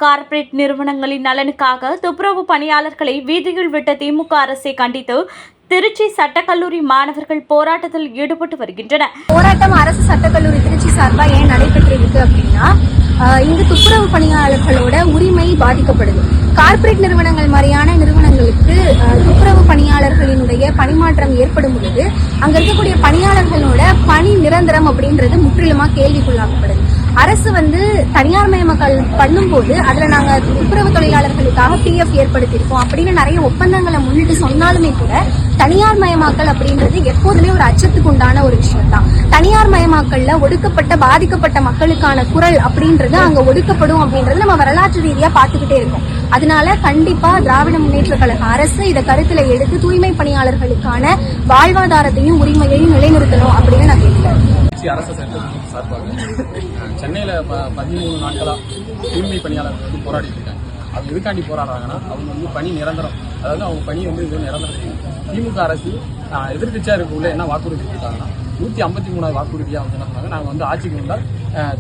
Corporate நிறுவனங்களின் நலனுக்காக துப்புரவு பணியாளர்களை வீதியில் விட்ட திமுக அரசை கண்டித்து திருச்சி சட்டக்கல்லூரி மாணவர்கள் போராட்டத்தில் ஈடுபட்டு வருகின்றனர். போராட்டம் அரசு சட்டக்கல்லூரி திருச்சி சார்பாக ஏன் நடைபெற்றிருக்கு அப்படின்னா, இங்கு துப்புரவு பணியாளர்களோட உரிமை பாதிக்கப்படுது. கார்ப்பரேட் நிறுவனங்கள் மாதிரியான நிறுவனங்களுக்கு துப்புரவு பணியாளர்களினுடைய பணிமாற்றம் ஏற்படும் பொழுது அங்க இருக்கக்கூடிய பணியாளர்களோட பணி நிரந்தரம் அப்படின்றது முற்றிலுமா கேள்விக்குள்ளாக்கப்படுது. அரசு தனியார் மயமாக்கல் பண்ணும்போது அதுல நாங்க துப்புரவு தொழிலாளர்களுக்காக PF ஏற்படுத்தியிருக்கோம் அப்படின்னு நிறைய ஒப்பந்தங்களை முன்னிட்டு சொன்னாலுமே கூட தனியார் மயமாக்கல் அப்படின்றது எப்போதுமே ஒரு அச்சத்துக்கு உண்டான ஒரு விஷயம் தான். தனியார் மயமாக்கல்ல ஒடுக்கப்பட்ட பாதிக்கப்பட்ட மக்களுக்கான குரல் அப்படின்றது அங்க ஒடுக்கப்படும் அப்படின்றது நம்ம வரலாற்று ரீதியா பார்த்துக்கிட்டே இருக்கோம். அதனால கண்டிப்பா திராவிட முன்னேற்ற கழக அரசு இதை கருத்துல எடுத்து தூய்மை பணியாளர்களுக்கான வாழ்வாதாரத்தையும் உரிமையையும் நிலைநிறுத்தணும் அப்படின்னு நான் கேட்கிறேன். அரசு சார்பாக சென்னையில 13 நாட்களா தூய்மை பணியாளர்கள் போராடிட்டு இருக்காங்க. அவங்க எதுக்காண்டி போராடுறாங்கன்னா, அவங்க பணி நிரந்தரம், அதாவது அவங்க பணி இது நிரந்தரம் செய்யும். திமுக அரசு எதிர்கட்சியா இருக்கக்குள்ள என்ன வாக்குறுதி கொடுத்தாங்கன்னா, 153வது வாக்குறுதியா என்ன சொன்னாங்க, நாங்க ஆட்சிக்கு வந்தால்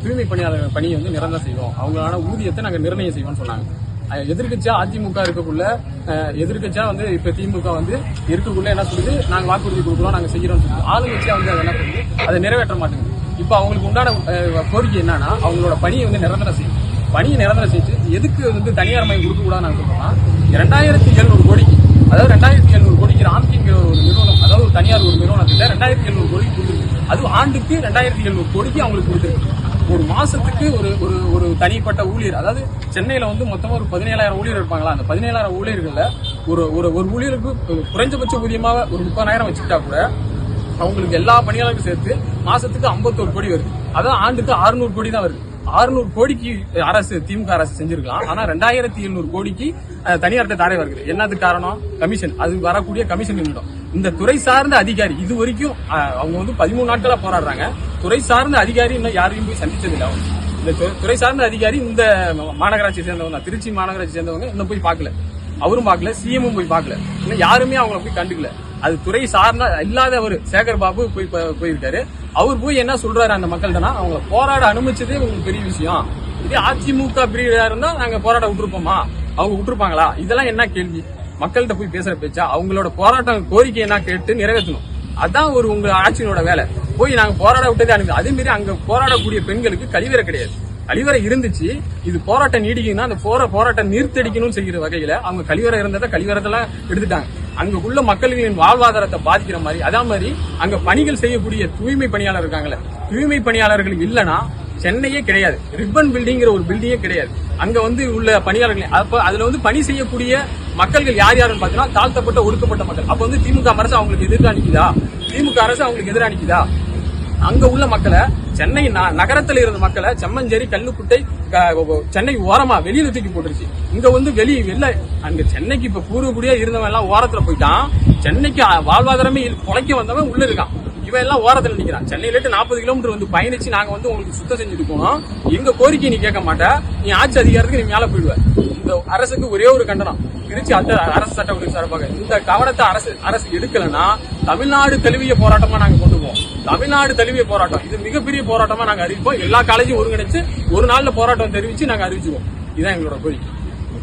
தூய்மை பணியாளர்கள் பணியை நிரந்தரம் செய்வோம், அவங்களான ஊதியத்தை நாங்க நிர்ணயம் செய்வோம்னு சொன்னாங்க. எதிர்கட்சியா அதிமுக இருக்கக்குள்ள எதிர்கட்சியா இப்ப திமுக இருக்கக்குள்ள என்ன சொல்லுது, நாங்க வாக்குறுதி கொடுக்குறோம், நாங்க செய்யறோம். ஆளுங்கட்சியா அதை என்ன பண்ணுது, அதை நிறைவேற்ற மாட்டேங்குது. இப்ப அவங்களுக்கு உண்டான கோரிக்கை என்னன்னா, அவங்களோட பணியை நிரந்தரம் செய்யும். பணியை நிரந்தரம் செஞ்சு எதுக்கு தனியார் மயம் கொடுக்க கூடாது நாங்க சொல்றோம்னா, 2700 கோடிக்கு, அதாவது 2700 கோடிக்கு ராம்கிங்கிற ஒரு நிறுவனம், அதாவது தனியார் ஒரு நிறுவனத்திட்ட 2700 கோடிக்கு கொடுத்துருக்கு. அது ஆண்டுக்கு 2700 கோடிக்கு அவங்களுக்கு கொடுத்துருக்கு. ஒரு மாசத்துக்கு ஒரு தனிப்பட்ட ஊழியர், அதாவது சென்னையில மொத்தமா ஒரு 17,000 ஊழியர் இருப்பாங்களா, அந்த 17,000 ஊழியர்கள்ல ஒரு ஊழியருக்கு குறைஞ்சபட்ச ஊதியமாக ஒரு 30,000 வச்சுக்கிட்டா கூட அவங்களுக்கு எல்லா பணியாளர்களும் சேர்த்து மாசத்துக்கு 51 கோடி வருது. அதான் ஆண்டுக்கு 600 கோடி தான் வருது. 600 கோடிக்கு அரசு திமுக அரசு செஞ்சிருக்கலாம். ஆனா 2700 கோடிக்கு தனியார்ட்ட தாரை வருது. என்னது காரணம்? கமிஷன். அது வரக்கூடிய கமிஷன் நிமிடம். இந்த துறை சார்ந்த அதிகாரி இது வரைக்கும் அவங்க 13 நாட்களா போராடுறாங்க. துறை சார்ந்த அதிகாரி இன்னும் யாரையும் போய் சந்திச்சது இல்லை. இந்த துறை சார்ந்த அதிகாரி இந்த மாநகராட்சியை சேர்ந்தவங்க, திருச்சி மாநகராட்சி சேர்ந்தவங்க இன்னும் போய் பார்க்கல, அவரும் பார்க்கல, சிஎம்மும் போய் பார்க்கல, இன்னும் யாருமே அவங்கள போய் கண்டுக்கல. அது துறை சார்ந்த இல்லாத ஒரு சேகர் பாபு போயிருக்காரு. அவர் போய் என்ன சொல்றாரு அந்த மக்கள்கிட்ட, அவங்களை போராட அனுமதிச்சதே உங்களுக்கு பெரிய விஷயம். இதே அதிமுக பிரியா இருந்தா நாங்க போராட விட்டுருப்போமா, அவங்க விட்டுருப்பாங்களா? இதெல்லாம் என்ன கேள்வி? மக்கள்கிட்ட போய் பேசுற பேச்சா? அவங்களோட போராட்டம் கோரிக்கை என்ன கேட்டு நிறைவேற்றணும். அதான் உங்க ஆட்சியோட வேலை. போய் நாங்க போராட விட்டதே அனுமதி. அதே மாதிரி அங்க போராடக்கூடிய பெண்களுக்கு கழிவறை கிடையாது. கழிவறை இருந்துச்சு, இது போராட்டம் நீடிக்குன்னா அந்த போராட்டம் நீர்த்தடிக்கணும்னு செய்கிற வகையில அவங்க கழிவறை இருந்ததை கழிவறையெல்லாம் எடுத்துட்டாங்க. அங்க உள்ள மக்களின் வாழ்வாதாரத்தை பாதிக்கிற மாதிரி. அதே மாதிரி அங்க பணிகள் செய்யக்கூடிய தூய்மை பணியாளர் இருக்காங்களே, தூய்மை பணியாளர்கள் இல்லைன்னா சென்னையே கிடையாது. ரிப்பன் பில்டிங்கிற ஒரு பில்டிங்கே கிடையாது. அங்க உள்ள பணியாளர்கள், அப்ப அதுல பணி செய்யக்கூடிய மக்கள்கள் யார் யாருன்னு பாத்தீங்கன்னா தாழ்த்தப்பட்ட ஒடுக்கப்பட்ட மக்கள். அப்ப திமுக அரசு அவங்களுக்கு எதிராக நிக்குதா? திமுக அரசு அவங்களுக்கு எதிராக நிக்குதா? அங்க உள்ள மக்களை, சென்னை நகரத்துல இருந்த மக்களை செம்மஞ்சேரி, கல்லுக்குட்டை, சென்னை ஓரமா வெளியில தூக்கி போட்டுருச்சு. இங்க வெளில அங்க சென்னைக்கு இப்ப பூர்வக்குடியா இருந்தவன் எல்லாம் ஓரத்துல போயிட்டான். சென்னைக்கு வாழ்வாதாரமே பொழைக்க வந்தவன் உள்ள இருக்கான். இவன் எல்லாம் ஓரத்துல நிக்கிறான். சென்னையில 40 கிலோமீட்டர் பயணிச்சு நாங்க உங்களுக்கு சுத்தம் செஞ்சுட்டு போனோம். எங்க கோரிக்கை நீ கேட்க மாட்ட, நீ ஆட்சி அதிகாரத்துக்கு நீ மேல போயிடுவ. இந்த அரசுக்கு ஒரே ஒரு கண்டனம், திருச்சி அரசு சட்டப்படி சார்பாக இந்த கவனத்தை அரசு எடுக்கலன்னா தமிழ்நாடு தழுவிய போராட்டமா நாங்க கொண்டு போவோம். தமிழ்நாடு தழுவிய போராட்டம், இது மிகப்பெரிய போராட்டமா நாங்க அறிவிப்போம். எல்லா காலேஜும் ஒருங்கிணைச்சு ஒரு நாள்ல போராட்டம் தெரிவிச்சு நாங்க அறிவிச்சுவோம். இதுதான் எங்களோட கோரிக்கை.